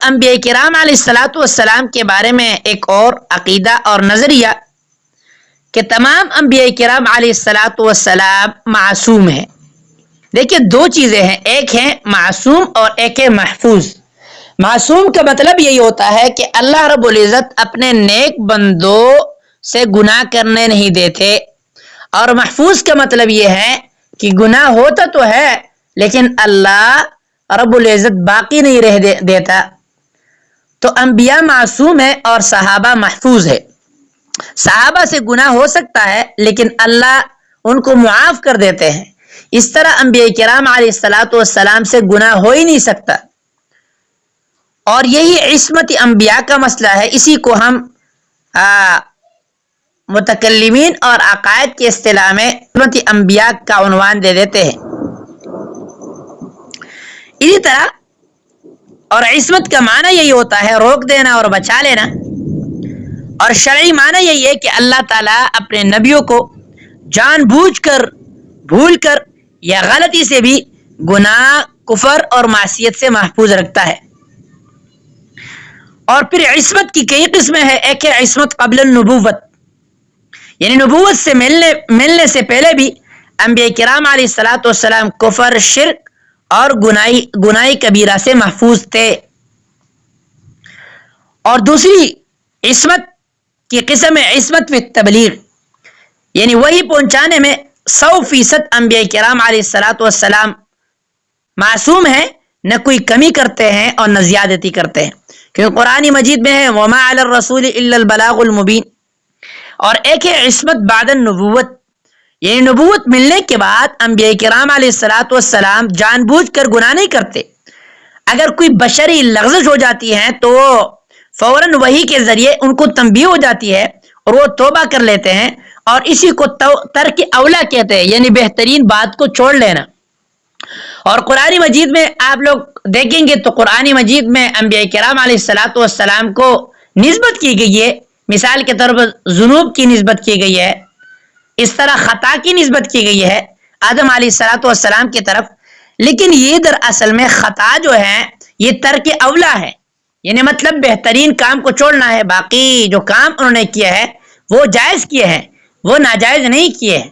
انبیاء کرام علیہ الصلوۃ والسلام کے بارے میں ایک اور عقیدہ اور نظریہ کہ تمام انبیاء کرام علیہ الصلوۃ والسلام معصوم ہیں. دیکھیے دو چیزیں ہیں، ایک ہے معصوم اور ایک ہے محفوظ. معصوم کا مطلب یہی ہوتا ہے کہ اللہ رب العزت اپنے نیک بندوں سے گناہ کرنے نہیں دیتے، اور محفوظ کا مطلب یہ ہے کہ گناہ ہوتا تو ہے لیکن اللہ رب العزت باقی نہیں رہ دیتا. تو انبیاء معصوم ہے اور صحابہ محفوظ ہے. صحابہ سے گناہ ہو سکتا ہے لیکن اللہ ان کو معاف کر دیتے ہیں. اس طرح انبیاء کرام علیہ الصلوۃ والسلام سے گناہ ہو ہی نہیں سکتا، اور یہی عصمت انبیاء کا مسئلہ ہے. اسی کو ہم متکلمین اور عقائد کی اصطلاح میں عصمت انبیاء کا عنوان دے دیتے ہیں. اسی طرح اور عصمت کا معنی یہی ہوتا ہے روک دینا اور بچا لینا، اور شرعی معنی یہی ہے کہ اللہ تعالیٰ اپنے نبیوں کو جان بوجھ کر، بھول کر یا غلطی سے بھی گناہ، کفر اور معصیت سے محفوظ رکھتا ہے. اور پھر عصمت کی کئی قسمیں ہیں. ایک ہے عصمت قبل النبوت، یعنی نبوت سے ملنے سے پہلے بھی انبیاء کرام علیہ الصلوۃ والسلام کفر، شرک اور گناہ کبیرہ سے محفوظ تھے. اور دوسری عصمت کی قسم ہے عصمت فی تبلیغ، یعنی وہی پہنچانے میں 100% انبیاء کرام علیہ الصلوۃ والسلام معصوم ہیں، نہ کوئی کمی کرتے ہیں اور نہ زیادتی کرتے ہیں، کیونکہ قرآن مجید میں ہے وما علی الرسول الا البلاغ المبین. اور ایک ہے عصمت بعد النبوت، یعنی نبوت ملنے کے بعد انبیاء کرام علیہ الصلوۃ والسلام جان بوجھ کر گناہ نہیں کرتے. اگر کوئی بشری لغزش ہو جاتی ہے تو فوراً وحی کے ذریعے ان کو تنبیہ ہو جاتی ہے اور وہ توبہ کر لیتے ہیں، اور اسی کو ترک اولا کہتے ہیں، یعنی بہترین بات کو چھوڑ لینا. اور قرآن مجید میں آپ لوگ دیکھیں گے تو قرآن مجید میں انبیاء کرام علیہ الصلوۃ والسلام کو نسبت کی گئی ہے. مثال کے طور پر ذنوب کی نسبت کی گئی ہے، اس طرح خطا کی نسبت کی گئی ہے آدم علیہ الصلوۃ والسلام کی طرف. لیکن یہ دراصل میں خطا جو ہے یہ ترک اولا ہے، یعنی مطلب بہترین کام کو چھوڑنا ہے. باقی جو کام انہوں نے کیا ہے وہ جائز کیے ہیں، وہ ناجائز نہیں کیے ہیں.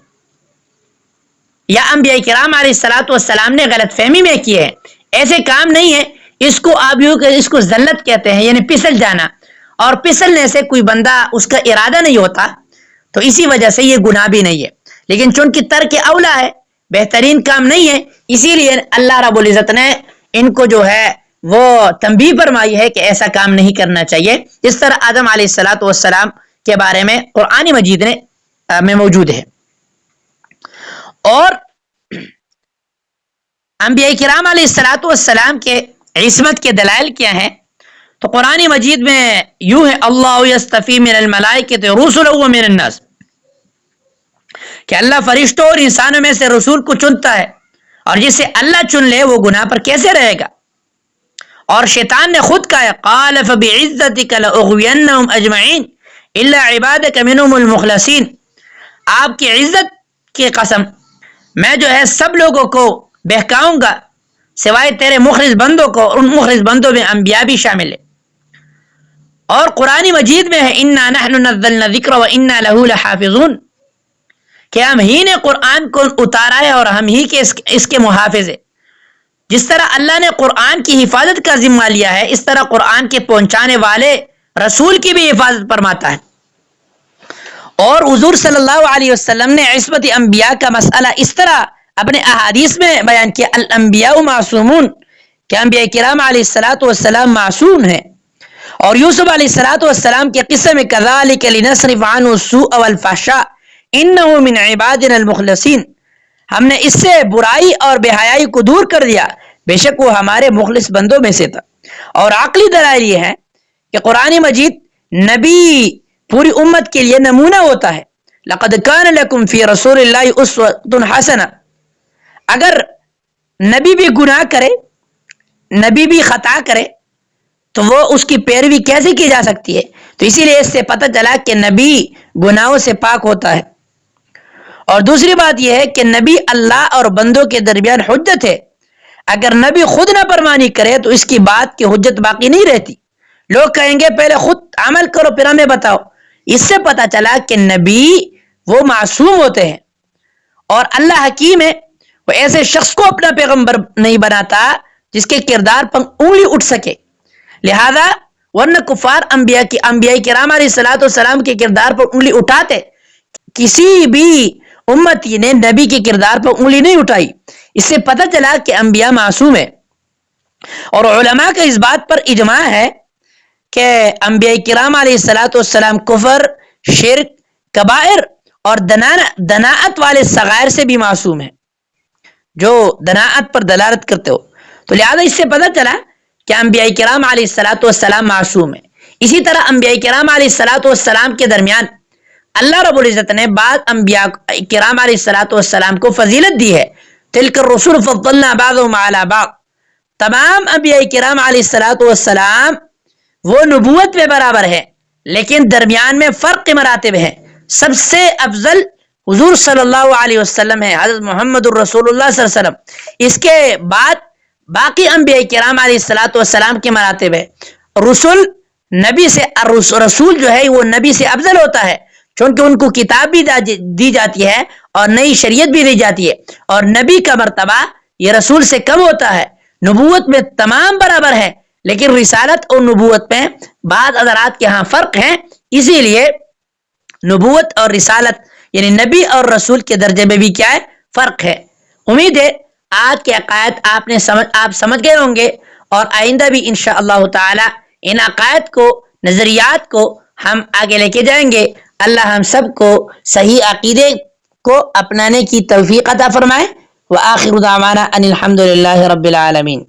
یا انبیاء کرام علیہ الصلوۃ والسلام نے غلط فہمی میں کیے ہیں، ایسے کام نہیں ہے. اس کو آپ یوں کہ اس کو ذلت کہتے ہیں، یعنی پھسل جانا، اور پھسلنے سے کوئی بندہ اس کا ارادہ نہیں ہوتا تو اسی وجہ سے یہ گناہ بھی نہیں ہے. لیکن چونکہ ترک اولا ہے، بہترین کام نہیں ہے، اسی لیے اللہ رب العزت نے ان کو جو ہے وہ تنبیہ فرمائی ہے کہ ایسا کام نہیں کرنا چاہیے. اس طرح آدم علیہ الصلوۃ والسلام کے بارے میں قرآن مجید میں موجود ہے. اور انبیاء کرام علیہ الصلوۃ والسلام کے عصمت کے دلائل کیا ہیں؟ تو قرآن مجید میں یوں ہے اللہ یصطفی من الملائکۃ رسلا ومن الناس، کہ اللہ فرشتوں اور انسانوں میں سے رسول کو چنتا ہے، اور جسے اللہ چن لے وہ گناہ پر کیسے رہے گا. اور شیطان نے خود کہا قال فبعزتک لاغوینہم اجمعین الا عبادک منہم المخلصین، آپ کی عزت کی قسم میں جو ہے سب لوگوں کو بہکاؤں گا سوائے تیرے مخلص بندوں کو، اور ان مخلص بندوں میں انبیاء بھی شامل ہے. اور قرآن مجید میں ہے انا نحن نزلنا الذکر وانا لہ لحافظون، کہ ہم ہی نے قرآن کو اتارا ہے اور ہم ہی کے اس کے محافظ ہیں. جس طرح اللہ نے قرآن کی حفاظت کا ذمہ لیا ہے، اس طرح قرآن کے پہنچانے والے رسول کی بھی حفاظت فرماتا ہے. اور حضور صلی اللہ علیہ وسلم نے عصمت انبیاء کا مسئلہ اس طرح اپنے احادیث میں بیان کیا الانبیاء معصومون، کہ انبیاء کرام علیہ الصلوۃ والسلام معصوم ہیں. اور یوسف علیہ الصلوۃ والسلام کے قصے میں کذالک لنصرف عنہ السوء والفحشاء انہ من عبادنا المخلصین، ہم نے اس سے برائی اور بے حیائی کو دور کر دیا، بے شک وہ ہمارے مخلص بندوں میں سے تھا. اور عقلی دلائل یہ ہے کہ قرآن مجید نبی پوری امت کے لیے نمونہ ہوتا ہے. لقد کان لکم فی رسول اللہ اسوۃ حسنہ، اگر نبی بھی گناہ کرے، نبی بھی خطا کرے تو وہ اس کی پیروی کیسے کی جا سکتی ہے؟ تو اسی لیے اس سے پتہ چلا کہ نبی گناہوں سے پاک ہوتا ہے. اور دوسری بات یہ ہے کہ نبی اللہ اور بندوں کے درمیان حجت ہے. اگر نبی خود نافرمانی کرے تو اس کی بات کی حجت باقی نہیں رہتی. لوگ کہیں گے پہلے خود عمل کرو پھر ہمیں بتاؤ. اس سے پتہ چلا کہ نبی وہ معصوم ہوتے ہیں اور اللہ حکیم ہے. وہ ایسے شخص کو اپنا پیغمبر نہیں بناتا جس کے کردار پر انگلی اٹھ سکے. لہذا ورنہ کفار انبیاء کرام علیہ الصلوۃ والسلام کے کردار پر انگلی اٹھاتے. کسی بھی امتی نے نبی کے کردار پر انگلی نہیں اٹھائی. اس سے پتہ چلا کہ انبیاء معصوم ہیں. اور علماء کا اس بات پر اجماع ہے کہ انبیاء کرام علیہ الصلوۃ والسلام کفر، شرک، کبائر اور دناعت والے صغائر سے بھی معصوم ہیں جو دناعت پر دلالت کرتے ہو. تو لہذا اس سے پتہ چلا کہ انبیاء کرام علیہ الصلوۃ والسلام معصوم ہیں. اسی طرح انبیاء کرام علیہ الصلوۃ والسلام کے درمیان اللہ رب العزت نے بعض انبیاء کرام علیہ الصلوۃ والسلام کو فضیلت دی ہے. تلک الرسل فضلنا بعضهم على بعض. تمام انبیاء کرام علیہ الصلوۃ والسلام وہ نبوت میں برابر ہے لیکن درمیان میں فرق مراتب ہیں. سب سے افضل حضور صلی اللہ علیہ وسلم ہے، حضرت محمد الرسول اللہ صلی اللہ علیہ وسلم. اس کے بعد باقی انبیاء کرام علیہ الصلوۃ والسلام کے مراتب ہے. رسول نبی سے رسول جو ہے وہ نبی سے افضل ہوتا ہے چونکہ ان کو کتاب بھی دی جاتی ہے اور نئی شریعت بھی دی جاتی ہے. اور نبی کا مرتبہ یہ رسول سے کم ہوتا ہے. نبوت میں تمام برابر ہے لیکن رسالت اور نبوت میں بعض حضرات کے ہاں فرق ہے. اسی لیے نبوت اور رسالت یعنی نبی اور رسول کے درجے میں بھی کیا ہے؟ فرق ہے. امید ہے آج کے عقائد آپ سمجھ گئے ہوں گے اور آئندہ بھی انشاءاللہ تعالی ان عقائد کو، نظریات کو ہم آگے لے کے جائیں گے. اللہ ہم سب کو صحیح عقیدے کو اپنانے کی توفیق عطا فرمائے. وآخر دعوانا ان الحمد للہ رب العالمین.